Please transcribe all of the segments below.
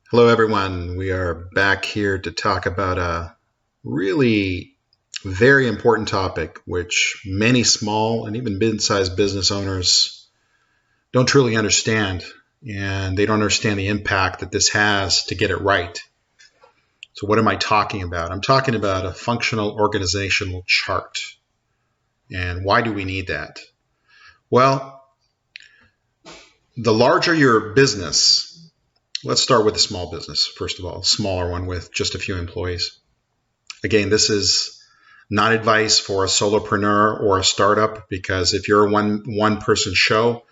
Hello, everyone. We are back here to talk about a really very important topic, which many small and even mid-sized business owners don't truly understand, and they don't understand the impact that this has to get it right. So what am I talking about? I'm talking about a functional organizational chart. And why do we need that? Well, the larger your business, let's start with a small business, first of all, a smaller one with just a few employees. Again, this is not advice for a solopreneur or a startup, because if you're a one person show,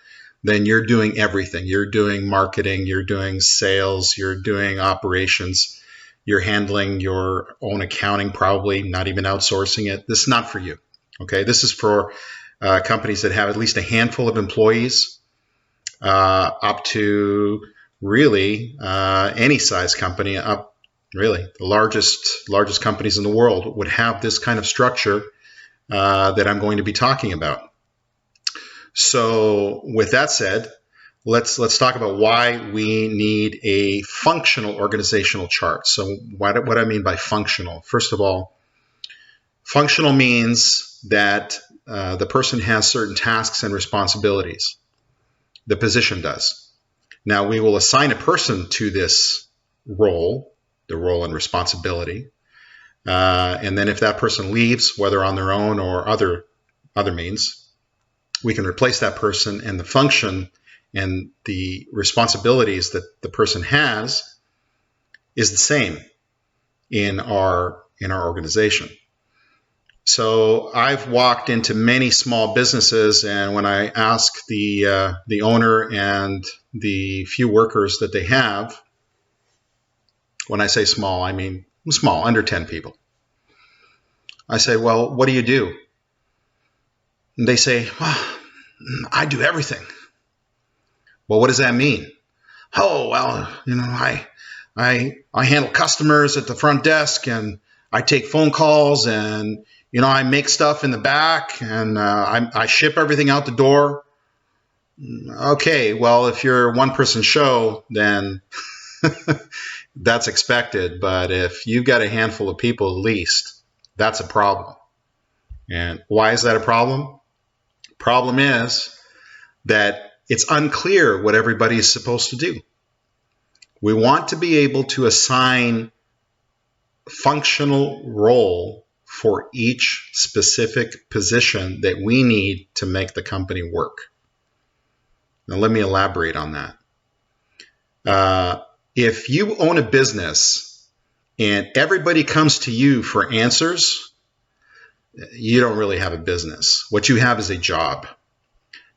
then you're doing everything. You're doing marketing, you're doing sales, you're doing operations, you're handling your own accounting, probably not even outsourcing it. This is not for you. Okay, this is for companies that have at least a handful of employees, up to really any size company, up really the largest companies in the world would have this kind of structure that I'm going to be talking about. So with that said, let's talk about why we need a functional organizational chart. So what do I mean by functional? First of all, functional means that the person has certain tasks and responsibilities. The position does. Now, we will assign a person to this role, the role and responsibility. And then if that person leaves, whether on their own or other means, we can replace that person, and the function and the responsibilities that the person has is the same in our organization. So I've walked into many small businesses, and when I ask the owner and the few workers that they have, when I say small, I mean small, under 10 people. I say, well, what do you do? And they say, well, I do everything. Well, what does that mean? Oh, well, I handle customers at the front desk, and I take phone calls, and I make stuff in the back, and I ship everything out the door. Okay, well, if you're a one-person show, then that's expected. But if you've got a handful of people at least, that's a problem. And why is that a problem? Problem is that it's unclear what everybody is supposed to do. We want to be able to assign functional role for each specific position that we need to make the company work. Now, let me elaborate on that. If you own a business and everybody comes to you for answers, you don't really have a business. What you have is a job.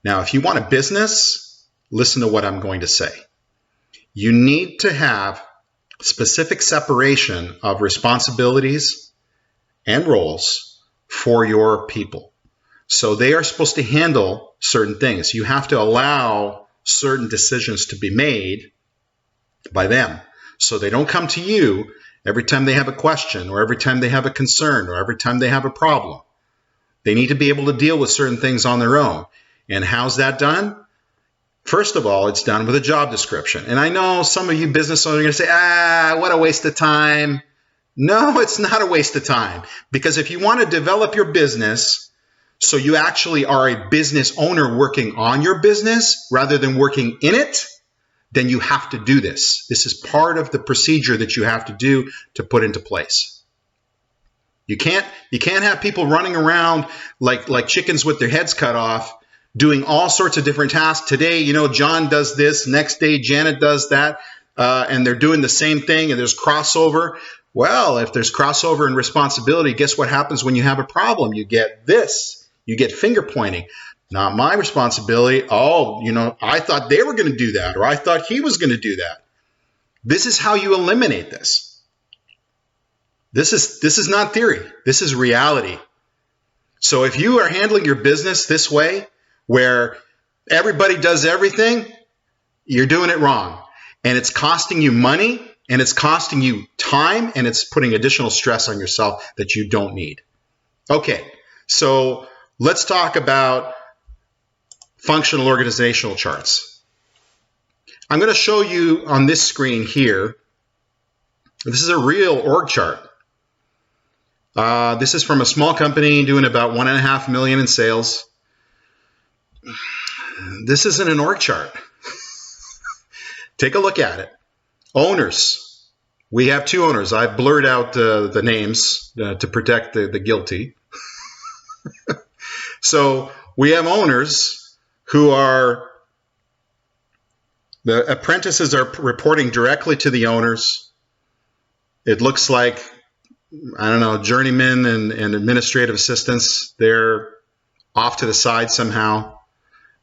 Now, if you want a business, listen to what I'm going to say. You need to have specific separation of responsibilities and roles for your people. So they are supposed to handle certain things. You have to allow certain decisions to be made by them. So they don't come to you every time they have a question, or every time they have a concern, or every time they have a problem. They need to be able to deal with certain things on their own. And how's that done? First of all, it's done with a job description. And I know some of you business owners are going to say, what a waste of time. No, it's not a waste of time. Because if you want to develop your business so you actually are a business owner working on your business rather than working in it, then you have to do this. This is part of the procedure that you have to do to put into place. You can't have people running around like chickens with their heads cut off, doing all sorts of different tasks. Today, John does this. Next day, Janet does that. And they're doing the same thing, and there's crossover. Well, if there's crossover in responsibility, guess what happens when you have a problem? You get this. You get finger pointing. Not my responsibility. Oh, I thought they were going to do that, or I thought he was going to do that. This is how you eliminate this. This is not theory. This is reality. So if you are handling your business this way, where everybody does everything, you're doing it wrong. And it's costing you money, and it's costing you time, and it's putting additional stress on yourself that you don't need. Okay, so let's talk about functional organizational charts. I'm going to show you on this screen here This is a real org chart. This is from a small company doing about $1.5 million in sales. This isn't an org chart. Take a look at it. Owners. We have 2 owners. I've blurred out the names to protect the guilty. So we have owners who are, the apprentices are reporting directly to the owners. It looks like, I don't know, journeymen and administrative assistants. They're off to the side somehow.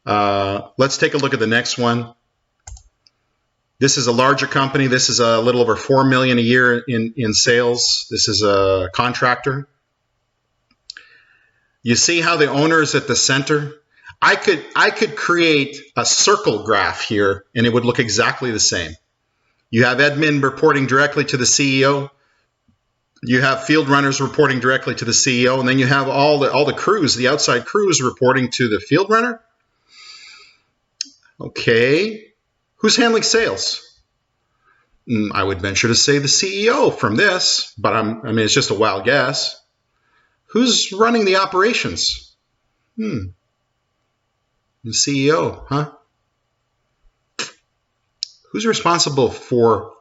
Let's take a look at the next one. This is a larger company. This is a little over $4 million a year in sales. This is a contractor. You see how the owner is at the center? I could create a circle graph here, and it would look exactly the same. You have admin reporting directly to the CEO. You have field runners reporting directly to the CEO, and then you have all the crews, the outside crews, reporting to the field runner. Okay. Who's handling sales? I would venture to say the CEO from this, but I mean, it's just a wild guess. Who's running the operations? The CEO, huh? Who's responsible for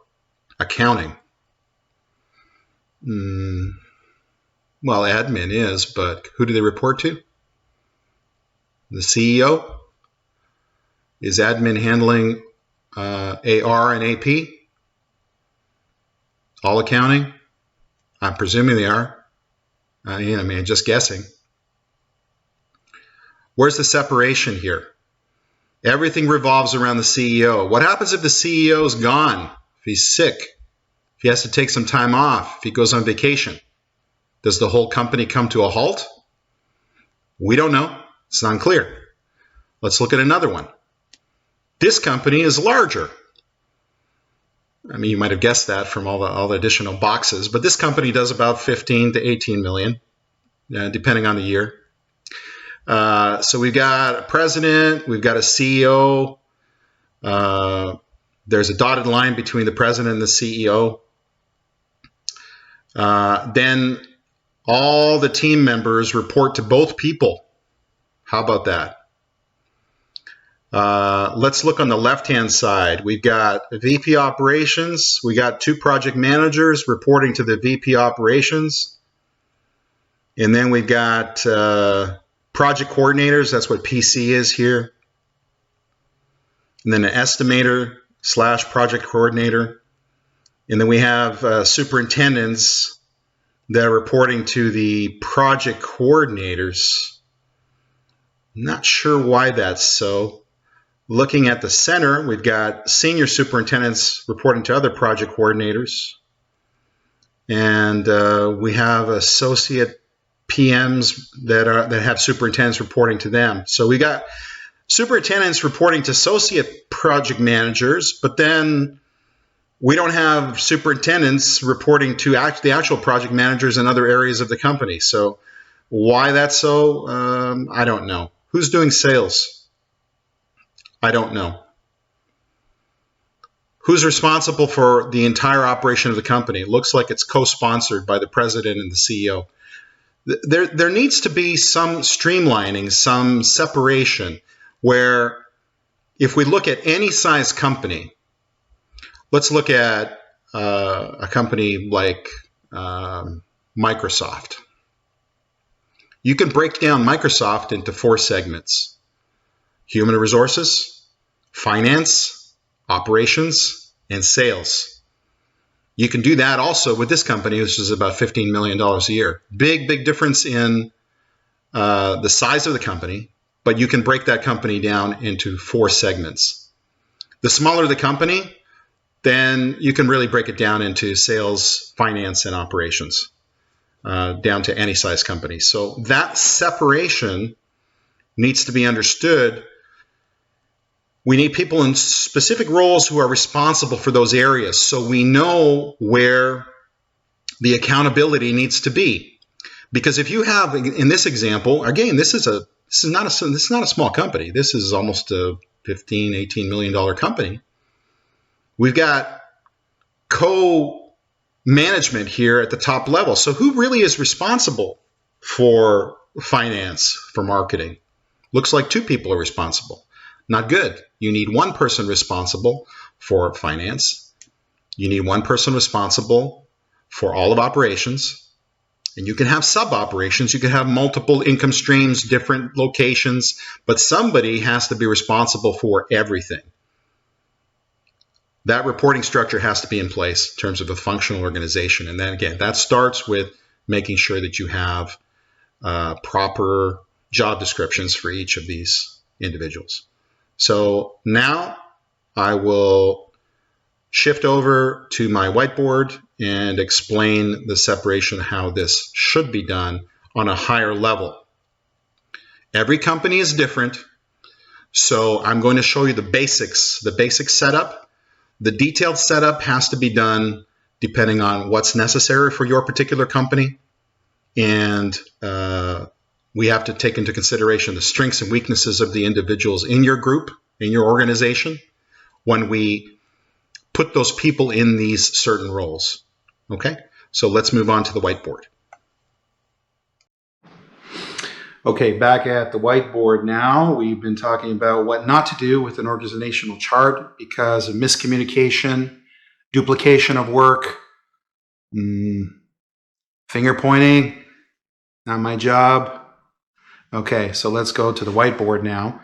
accounting? Well, admin is, but who do they report to? The CEO? Is admin handling AR and AP? All accounting? I'm presuming they are. I mean, just guessing. Where's the separation here? Everything revolves around the CEO. What happens if the CEO is gone? If he's sick? If he has to take some time off? If he goes on vacation? Does the whole company come to a halt? We don't know. It's unclear. Let's look at another one. This company is larger. I mean, you might have guessed that from all the additional boxes, but this company does about 15 to 18 million, depending on the year. So we've got a president, we've got a CEO. There's a dotted line between the president and the CEO. Then all the team members report to both people. How about that? Let's look on the left-hand side. We've got VP operations. We got 2 project managers reporting to the VP operations. And then we've got project coordinators. That's what PC is here. And then an estimator / project coordinator. And then we have superintendents that are reporting to the project coordinators. Not sure why that's so. Looking at the center, we've got senior superintendents reporting to other project coordinators. And we have associate PMs that have superintendents reporting to them. So we got superintendents reporting to associate project managers, but then we don't have superintendents reporting to the actual project managers in other areas of the company. So why that's so, I don't know. Who's doing sales? I don't know. Who's responsible for the entire operation of the company? It looks like it's co-sponsored by the president and the CEO. There needs to be some streamlining, some separation, where if we look at any size company, let's look at a company like Microsoft. You can break down Microsoft into 4 segments: human resources, finance, operations, and sales. You can do that also with this company, which is about $15 million a year. Big difference in the size of the company, but you can break that company down into 4 segments. The smaller the company, then you can really break it down into sales, finance, and operations, down to any size company. So that separation needs to be understood. We need people in specific roles who are responsible for those areas, so we know where the accountability needs to be. Because if you have, in this example, again, this is not a small company. This is almost a $15-18 million company. We've got management here at the top level. So who really is responsible for finance, for marketing? Looks like two people are responsible. Not good. You need one person responsible for finance. You need one person responsible for all of operations. And you can have sub-operations. You can have multiple income streams, different locations, but somebody has to be responsible for everything. That reporting structure has to be in place in terms of a functional organization. And then again, that starts with making sure that you have proper job descriptions for each of these individuals. So now I will shift over to my whiteboard and explain the separation, how this should be done on a higher level. Every company is different, so I'm going to show you the basics, the basic setup. The detailed setup has to be done depending on what's necessary for your particular company, and we have to take into consideration the strengths and weaknesses of the individuals in your group, in your organization, when we put those people in these certain roles. Okay, so let's move on to the whiteboard. Okay, back at the whiteboard now. We've been talking about what not to do with an organizational chart because of miscommunication, duplication of work, finger pointing, not my job. Okay, so let's go to the whiteboard now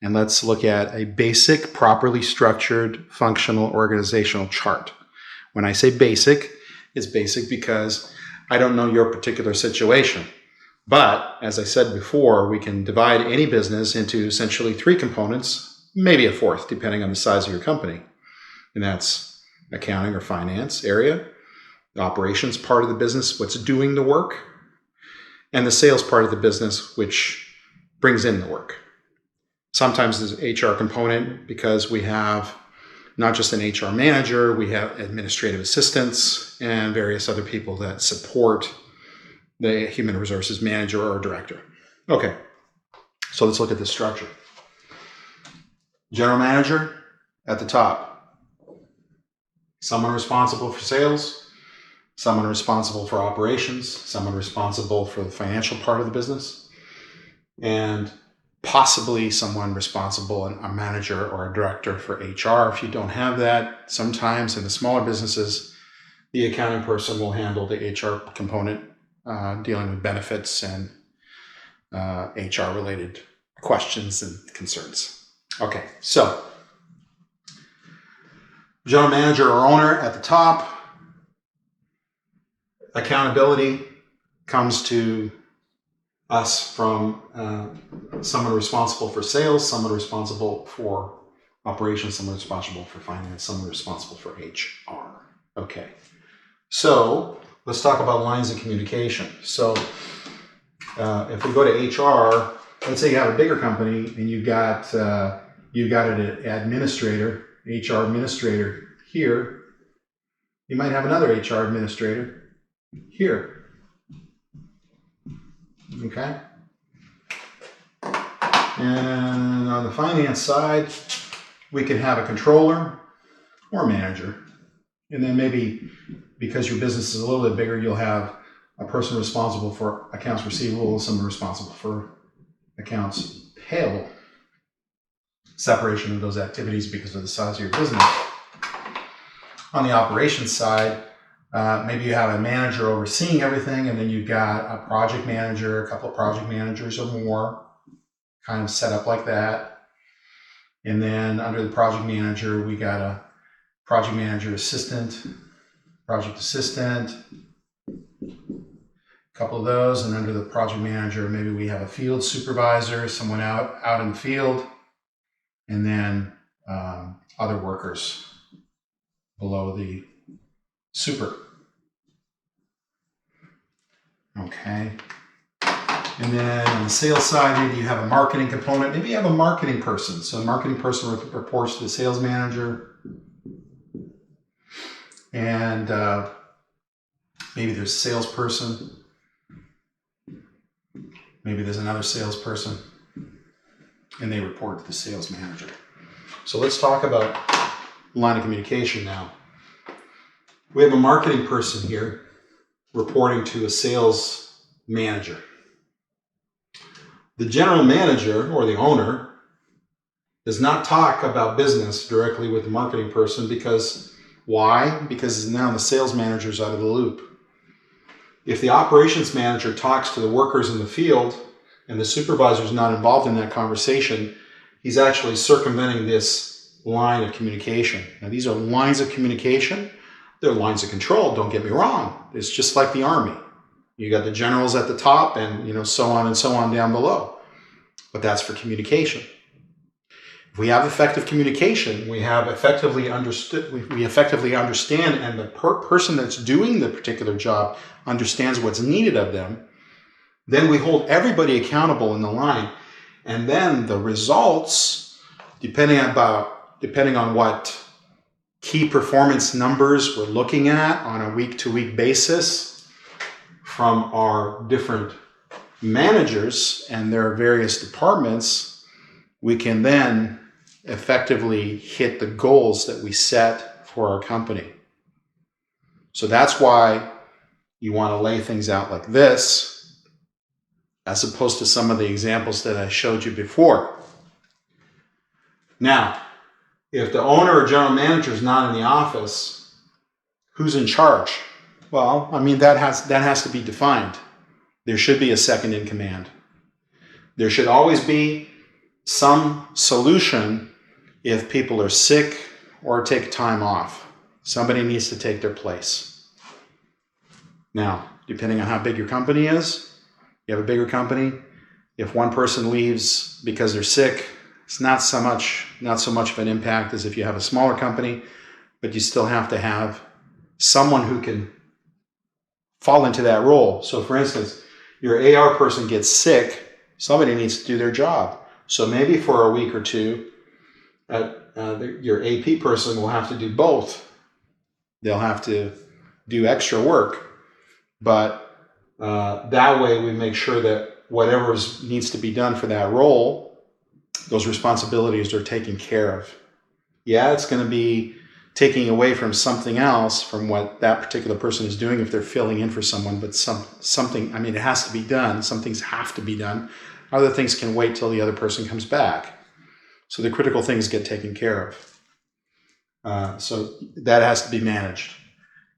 and let's look at a basic, properly structured, functional organizational chart. When I say basic, it's basic because I don't know your particular situation. But as I said before, we can divide any business into essentially three components, maybe a fourth, depending on the size of your company. And that's accounting or finance area, the operations part of the business, what's doing the work, and the sales part of the business, which brings in the work. Sometimes there's an HR component because we have not just an HR manager, we have administrative assistants and various other people that support the human resources manager or director. Okay, so let's look at this structure. General manager at the top. Someone responsible for sales, someone responsible for operations, someone responsible for the financial part of the business, and possibly someone responsible, a manager or a director for HR. If you don't have that, sometimes in the smaller businesses, the accounting person will handle the HR component, dealing with benefits and HR related questions and concerns. Okay, so general manager or owner at the top. Accountability comes to us from someone responsible for sales, someone responsible for operations, someone responsible for finance, someone responsible for HR. Okay, so let's talk about lines of communication. So if we go to HR, let's say you have a bigger company and you've got an administrator, HR administrator here. You might have another HR administrator here. Okay. And on the finance side, we can have a controller or manager. And then maybe because your business is a little bit bigger, you'll have a person responsible for accounts receivable, someone responsible for accounts payable. Separation of those activities because of the size of your business. On the operations side, maybe you have a manager overseeing everything, and then you've got a project manager, a couple of project managers or more, kind of set up like that. And then under the project manager, we got a project manager assistant, project assistant, a couple of those. And under the project manager, maybe we have a field supervisor, someone out in the field, and then other workers below the super. Okay. And then on the sales side, maybe you have a marketing component. Maybe you have a marketing person. So a marketing person reports to the sales manager. And maybe there's a salesperson. Maybe there's another salesperson. And they report to the sales manager. So let's talk about line of communication now. We have a marketing person here reporting to a sales manager. The general manager or the owner does not talk about business directly with the marketing person because why? Because now the sales manager is out of the loop. If the operations manager talks to the workers in the field and the supervisor is not involved in that conversation, he's actually circumventing this line of communication. Now, these are lines of communication. They're lines of control, don't get me wrong. It's just like the Army. You got the generals at the top and so on and so on down below. But that's for communication. If we have effective communication, we effectively understand, and the person that's doing the particular job understands what's needed of them, then we hold everybody accountable in the line. And then the results, depending on what key performance numbers we're looking at on a week-to-week basis from our different managers and their various departments, we can then effectively hit the goals that we set for our company. So that's why you want to lay things out like this, as opposed to some of the examples that I showed you before. Now, if the owner or general manager is not in the office, who's in charge? Well, I mean, that has to be defined. There should be a second in command. There should always be some solution if people are sick or take time off. Somebody needs to take their place. Now, depending on how big your company is, you have a bigger company, if one person leaves because they're sick, it's not so much of an impact as if you have a smaller company, but you still have to have someone who can fall into that role. So for instance, your AR person gets sick, somebody needs to do their job. So maybe for a week or two, your AP person will have to do both. They'll have to do extra work, but that way we make sure that whatever needs to be done for that role, those responsibilities are taken care of. Yeah, it's going to be taking away from something else from what that particular person is doing if they're filling in for someone, but something, I mean, it has to be done. Some things have to be done. Other things can wait till the other person comes back. So the critical things get taken care of. So that has to be managed.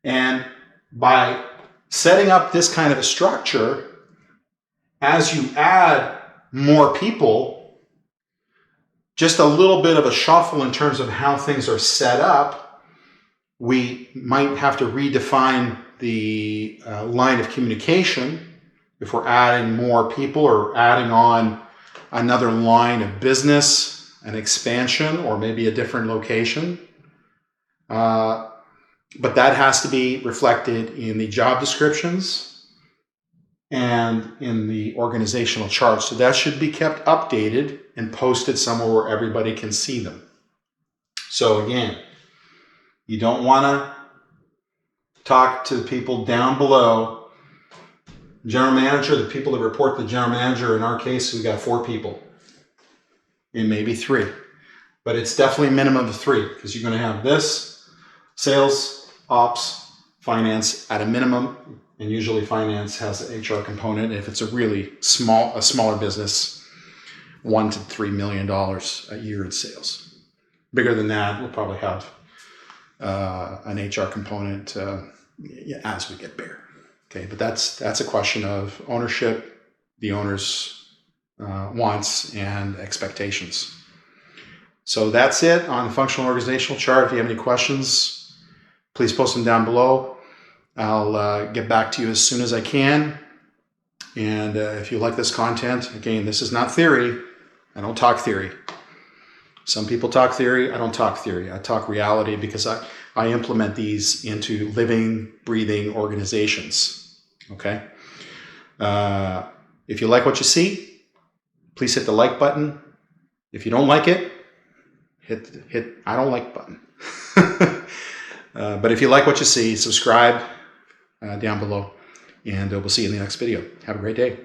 And by setting up this kind of a structure, as you add more people, just a little bit of a shuffle in terms of how things are set up, we might have to redefine the line of communication if we're adding more people or adding on another line of business, an expansion, or maybe a different location. But that has to be reflected in the job descriptions and in the organizational charts. So that should be kept updated and posted somewhere where everybody can see them. So again, you don't want to talk to the people down below. General manager, the people that report to the general manager, in our case, we got 4 people. And maybe 3. But it's definitely a minimum of 3, because you're going to have this, sales, ops, finance at a minimum, and usually finance has an HR component. If it's a really smaller business, $1 to $3 million a year in sales. Bigger than that, we'll probably have an HR component as we get bigger. Okay, but that's a question of ownership, the owner's wants and expectations. So that's it on the functional organizational chart. If you have any questions, please post them down below. I'll get back to you as soon as I can. And if you like this content, again, this is not theory. I don't talk theory. Some people talk theory. I don't talk theory. I talk reality because I implement these into living, breathing organizations. Okay? If you like what you see, please hit the like button. If you don't like it, hit I don't like button. But if you like what you see, subscribe down below, and we'll see you in the next video. Have a great day.